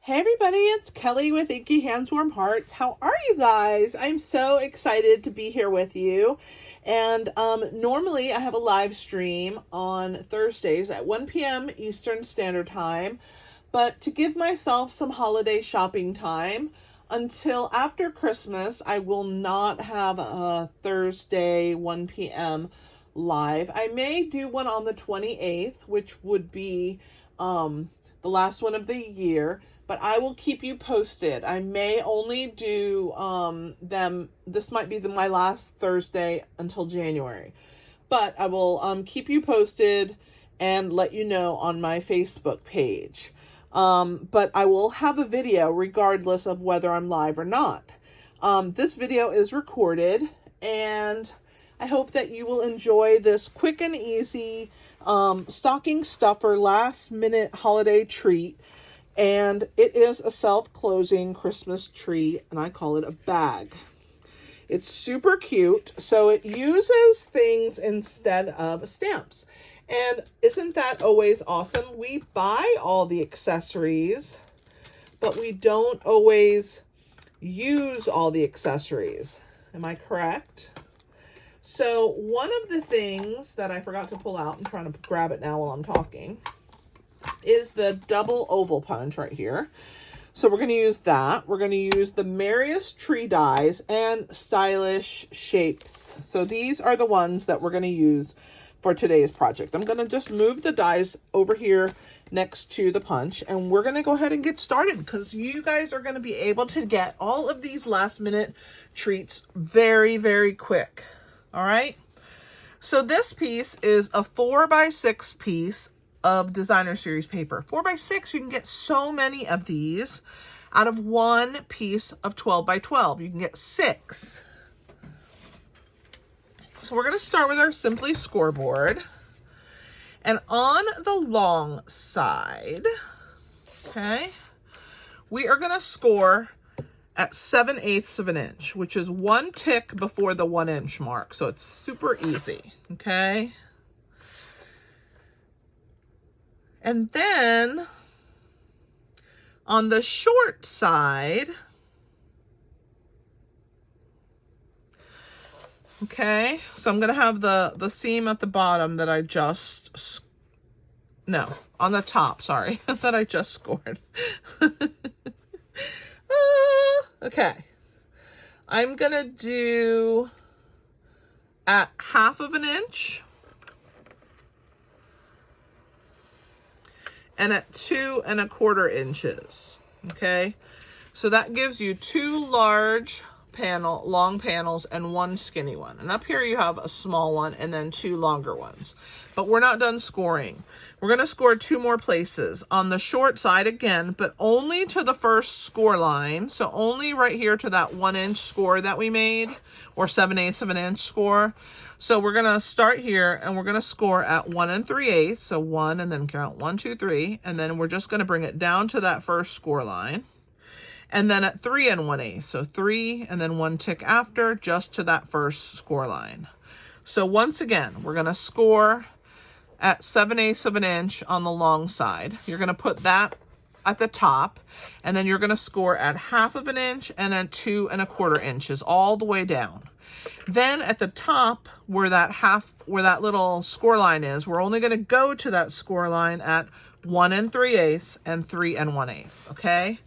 Hey everybody, it's Kelly with Inky Hands Warm Hearts. How are you guys? I'm so excited to be here with you. And normally I have a live stream on Thursdays at 1 p.m. Eastern Standard Time. But to give myself some holiday shopping time until after Christmas, I will not have a Thursday 1 p.m. live. I may do one on the 28th, which would be the last one of the year. But I will keep you posted. I may only do them. This might be my last Thursday until January. But I will keep you posted and let you know on my Facebook page. But I will have a video regardless of whether I'm live or not. This video is recorded, and I hope that you will enjoy this quick and easy stocking stuffer last minute holiday treat. And it is a self-closing Christmas tree, and I call it a bag. It's super cute, so it uses things instead of stamps. And isn't that always awesome? We buy all the accessories, but we don't always use all the accessories. Am I correct? So one of the things that I forgot to pull out, I'm trying to grab it now while I'm talking, is the double oval punch right here. So we're going to use that. We're going to use the Merriest Tree dies and Stylish Shapes. So these are the ones that we're going to use for today's project. I'm going to just move the dies over here next to the punch, and we're going to go ahead and get started because you guys are going to be able to get all of these last minute treats very, very quick. All right. So this piece is a 4x6 piece of designer series paper. 4x6, you can get so many of these out of one piece of 12x12. You can get 6. So we're going to start with our Simply scoreboard. And on the long side, okay, we are going to score at 7/8 of an inch, which is 1 tick before the 1 inch mark. So it's super easy, okay? And then on the short side, okay, so I'm going to have the seam at the bottom that I just, no, on the top, sorry, that I just scored. Okay, I'm going to do at 1/2 inch. And at 2 1/4 inches, okay? So that gives you 2 long panels and 1 skinny one. And up here you have a small one and then 2 longer ones. But we're not done scoring. We're going to score 2 more places on the short side again, but only to the first score line. So only right here to that 1 inch score that we made, or 7/8 of an inch score. So we're going to start here and we're going to score at 1 3/8. So 1 and then count 1, 2, 3. And then we're just going to bring it down to that first score line. And then at 3 1/8. So 3 and then 1 tick after, just to that first score line. So once again, we're going to score at 7/8 of an inch on the long side. You're going to put that at the top, and then you're going to score at 1/2 inch and then 2 1/4 inches all the way down. Then at the top, where that little score line is, we're only going to go to that score line at 1 3/8 and 3 1/8, okay?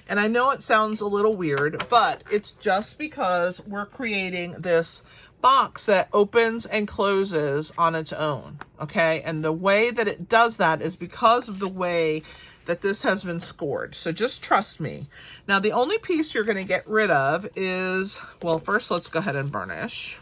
And I know it sounds a little weird, but it's just because we're creating this box that opens and closes on its own, okay? And the way that it does that is because of the way that this has been scored. So just trust me. Now, the only piece you're going to get rid of is, well, first let's go ahead and burnish.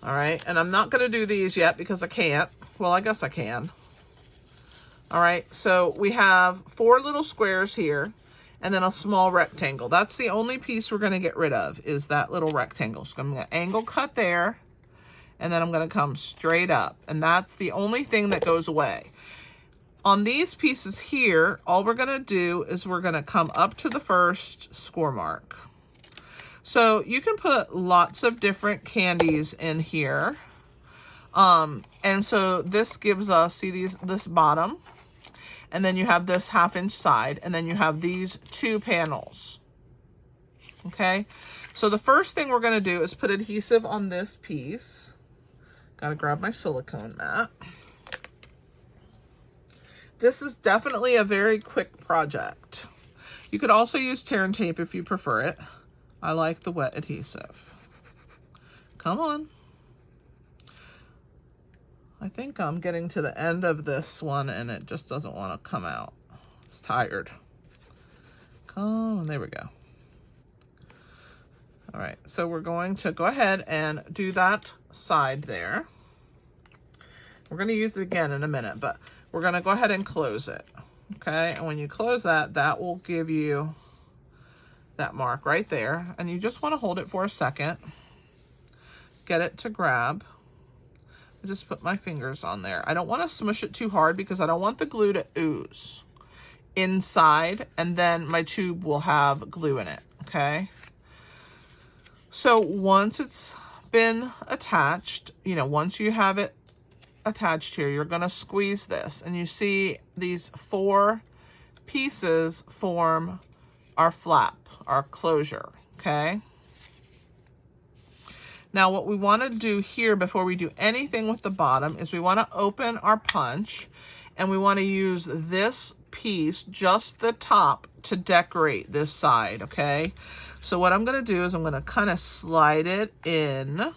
All right, and I'm not going to do these yet because I can't. Well, I guess I can. All right, so we have 4 little squares here and then a small rectangle. That's the only piece we're going to get rid of, is that little rectangle. So I'm going to angle cut there, and then I'm going to come straight up, and that's the only thing that goes away. On these pieces here, all we're going to do is we're going to come up to the first score mark. So you can put lots of different candies in here. And so this gives us, see this bottom, and then you have this 1/2 inch side, and then you have these 2 panels. Okay, so the first thing we're gonna do is put adhesive on this piece. Gotta grab my silicone mat. This is definitely a very quick project. You could also use tear and tape if you prefer it. I like the wet adhesive. Come on. I think I'm getting to the end of this one and it just doesn't want to come out. It's tired. Come on, there we go. All right, so we're going to go ahead and do that side there. We're going to use it again in a minute, but we're going to go ahead and close it. Okay, and when you close that, that will give you that mark right there. And you just want to hold it for a second. Get it to grab. I just put my fingers on there. I don't want to smush it too hard because I don't want the glue to ooze inside, and then my tube will have glue in it, okay? So once it's been attached, you know, once you have it attached here, you're going to squeeze this, and you see these 4 pieces form our flap, our closure, okay? Now what we want to do here before we do anything with the bottom is we want to open our punch, and we want to use this piece, just the top, to decorate this side, okay? So what I'm going to do is I'm going to kind of slide it in,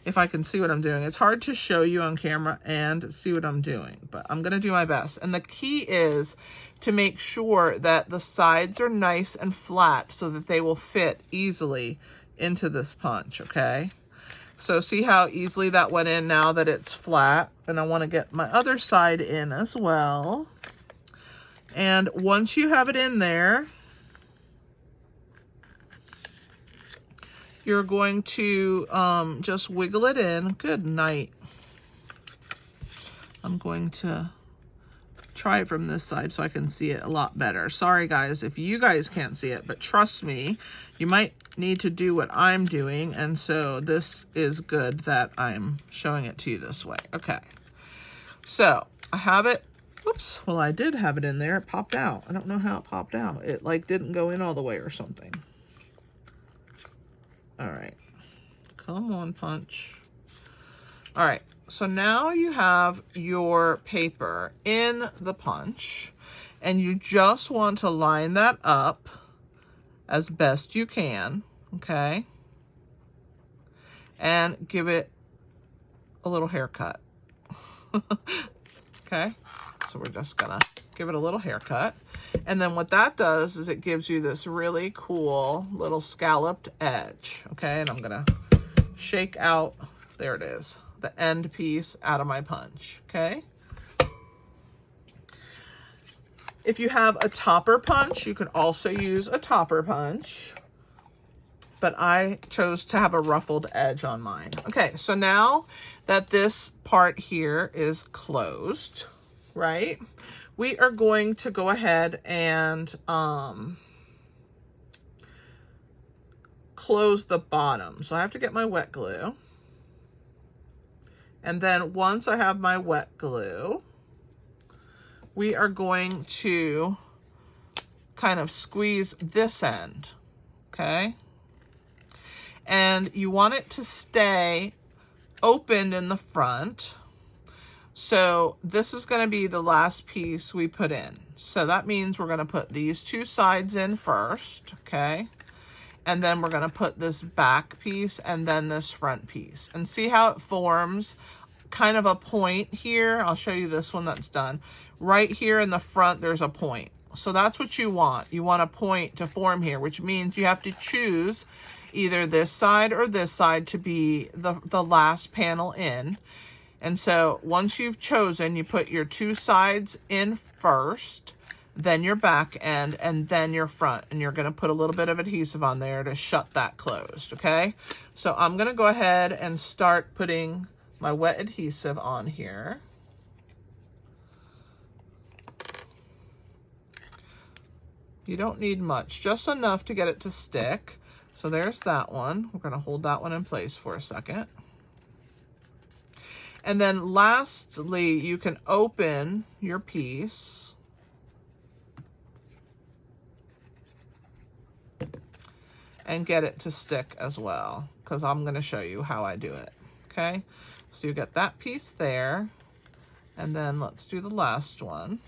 if I can see what I'm doing. It's hard to show you on camera and see what I'm doing, but I'm going to do my best. And the key is to make sure that the sides are nice and flat so that they will fit easily into this punch, okay? So see how easily that went in now that it's flat? And I want to get my other side in as well. And once you have it in there, you're going to just wiggle it in. Good night. I'm going to try it from this side so I can see it a lot better. Sorry guys if you guys can't see it, but trust me, you might need to do what I'm doing, and so this is good that I'm showing it to you this way. Okay, so I have it. Oops, well I did have it in there. It popped out. I don't know how it popped out. It like didn't go in all the way or something. All right, come on, punch. All right, so now you have your paper in the punch, and you just want to line that up as best you can, okay? And give it a little haircut. Okay, so we're just gonna give it a little haircut. And then what that does is it gives you this really cool little scalloped edge, okay? And I'm gonna shake out, there it is, the end piece out of my punch, okay? If you have a topper punch, you could also use a topper punch, but I chose to have a ruffled edge on mine. Okay, so now that this part here is closed, right? We are going to go ahead and close the bottom. So I have to get my wet glue. And then once I have my wet glue, we are going to kind of squeeze this end, okay? And you want it to stay open in the front. So this is going to be the last piece we put in. So that means we're going to put these 2 sides in first, okay? And then we're going to put this back piece and then this front piece. And see how it forms kind of a point here? I'll show you this one that's done. Right here in the front, there's a point. So that's what you want. You want a point to form here, which means you have to choose either this side or this side to be the last panel in. And so once you've chosen, you put your 2 sides in first, then your back end, and then your front. And you're going to put a little bit of adhesive on there to shut that closed, okay? So I'm going to go ahead and start putting my wet adhesive on here. You don't need much, just enough to get it to stick. So there's that one. We're going to hold that one in place for a second. And then lastly, you can open your piece and get it to stick as well, because I'm going to show you how I do it. Okay, so you get that piece there, and then let's do the last one.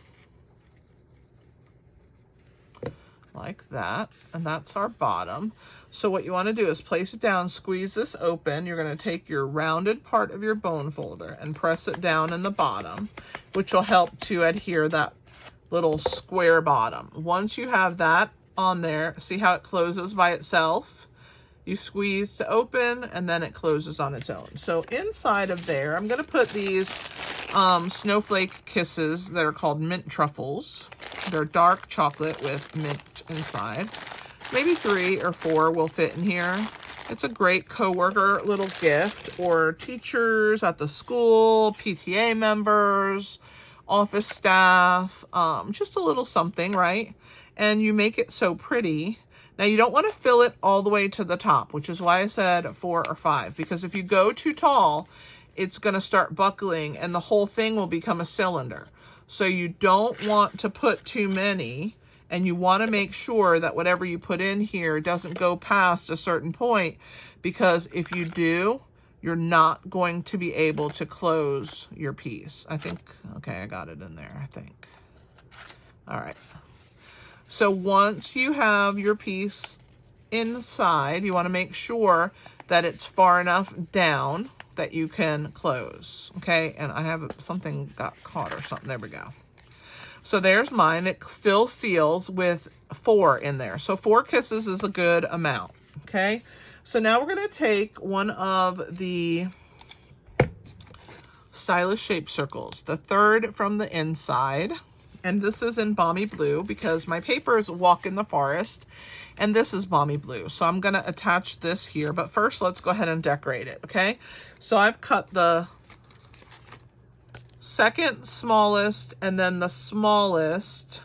Like that, and that's our bottom. So what you want to do is place it down, squeeze this open. You're going to take your rounded part of your bone folder and press it down in the bottom, which will help to adhere that little square bottom. Once you have that on there, see how it closes by itself? You squeeze to open, and then it closes on its own. So inside of there, I'm going to put these snowflake kisses that are called mint truffles. They're dark chocolate with mint inside. Maybe 3 or 4 will fit in here. It's a great coworker little gift, or teachers at the school, PTA members, office staff, just a little something, right? And you make it so pretty. Now you don't want to fill it all the way to the top, which is why I said 4 or 5, because if you go too tall, it's going to start buckling and the whole thing will become a cylinder. So you don't want to put too many, and you want to make sure that whatever you put in here doesn't go past a certain point, because if you do, you're not going to be able to close your piece. I think, okay, I got it in there, I think. All right. So once you have your piece inside, you want to make sure that it's far enough down that you can close, okay? And I have something got caught or something. There we go. So there's mine. It still seals with 4 in there. So 4 kisses is a good amount, okay? So now we're going to take one of the stylish shape circles, the third from the inside. And this is in Balmy Blue because my paper is Walk in the Forest, and this is Balmy Blue. So I'm going to attach this here, but first let's go ahead and decorate it, okay? So I've cut the second smallest and then the smallest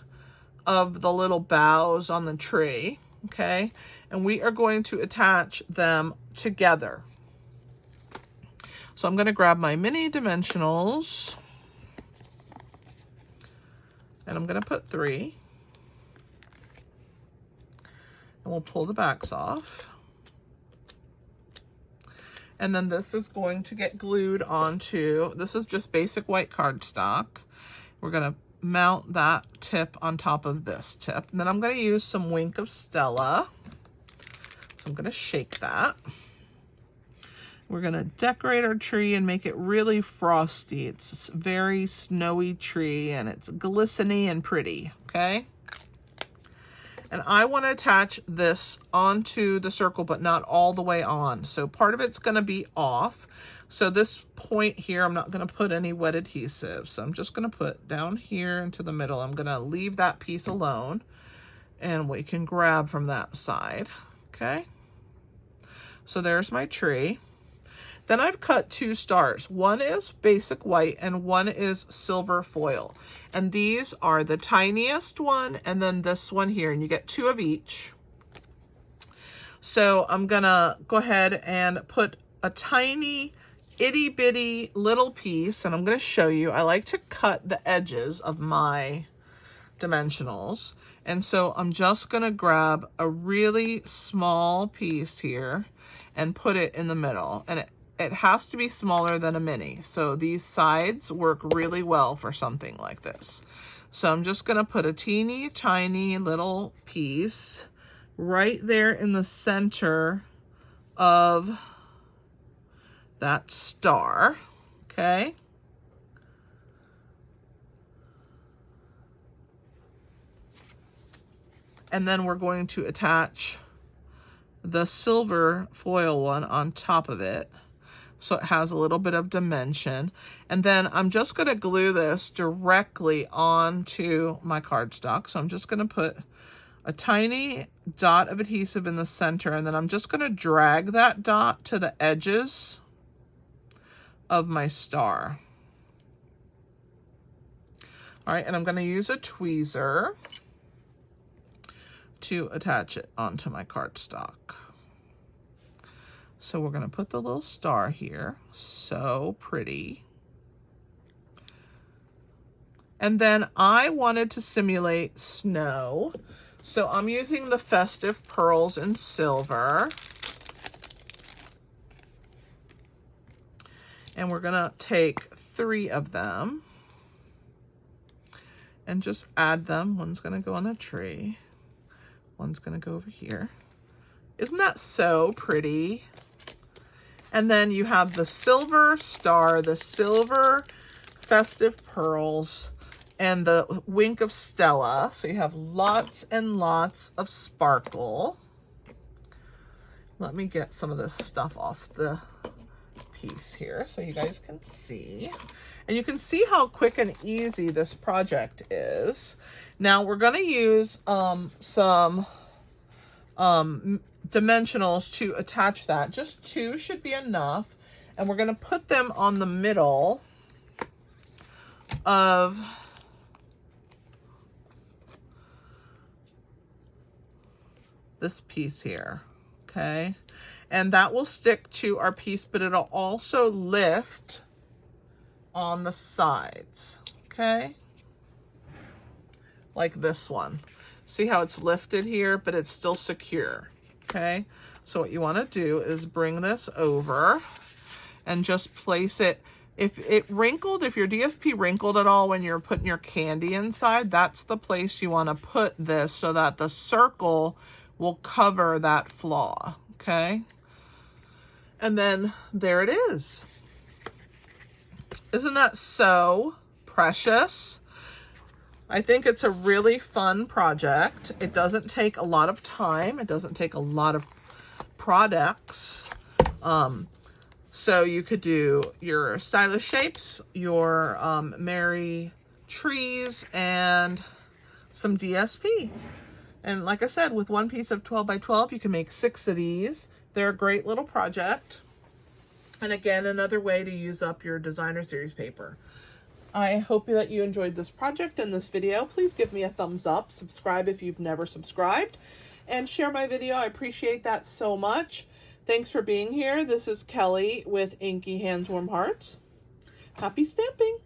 of the little boughs on the tree, okay? And we are going to attach them together. So I'm going to grab my mini dimensionals, and I'm going to put 3. And we'll pull the backs off. And then this is going to get glued onto, this is just basic white cardstock. We're going to mount that tip on top of this tip. And then I'm going to use some Wink of Stella. So I'm going to shake that. We're going to decorate our tree and make it really frosty. It's a very snowy tree, and it's glistening and pretty, okay? And I want to attach this onto the circle, but not all the way on. So part of it's going to be off. So this point here, I'm not going to put any wet adhesive. So I'm just going to put down here into the middle. I'm going to leave that piece alone, and we can grab from that side, okay? So there's my tree. Then I've cut 2 stars. One is basic white and one is silver foil. And these are the tiniest one and then this one here, and you get 2 of each. So I'm gonna go ahead and put a tiny itty bitty little piece, and I'm gonna show you. I like to cut the edges of my dimensionals. And so I'm just gonna grab a really small piece here and put it in the middle. And it has to be smaller than a mini. So these sides work really well for something like this. So I'm just gonna put a teeny tiny little piece right there in the center of that star, okay? And then we're going to attach the silver foil one on top of it, so it has a little bit of dimension. And then I'm just going to glue this directly onto my cardstock. So I'm just going to put a tiny dot of adhesive in the center, and then I'm just going to drag that dot to the edges of my star. All right, and I'm going to use a tweezer to attach it onto my cardstock. So we're going to put the little star here. So pretty. And then I wanted to simulate snow. So I'm using the Festive Pearls in Silver. And we're gonna take 3 of them and just add them. One's gonna go on the tree. One's gonna go over here. Isn't that so pretty? And then you have the silver star, the silver Festive Pearls, and the Wink of Stella. So you have lots and lots of sparkle. Let me get some of this stuff off the piece here so you guys can see. And you can see how quick and easy this project is. Now we're going to use some dimensionals to attach that. Just 2 should be enough. And we're going to put them on the middle of this piece here, okay? And that will stick to our piece, but it'll also lift on the sides, okay? Like this one. See how it's lifted here, but it's still secure, okay? So what you want to do is bring this over and just place it. If it wrinkled, if your DSP wrinkled at all when you're putting your candy inside, that's the place you want to put this so that the circle will cover that flaw, okay? And then there it is. Isn't that so precious? I think it's a really fun project. It doesn't take a lot of time. It doesn't take a lot of products. So you could do your stylish shapes, your merry trees, and some DSP. And like I said, with one piece of 12 by 12, you can make 6 of these. They're a great little project. And again, another way to use up your designer series paper. I hope that you enjoyed this project and this video. Please give me a thumbs up, subscribe if you've never subscribed, and share my video. I appreciate that so much. Thanks for being here. This is Kelly with Inky Hands Warm Hearts. Happy stamping!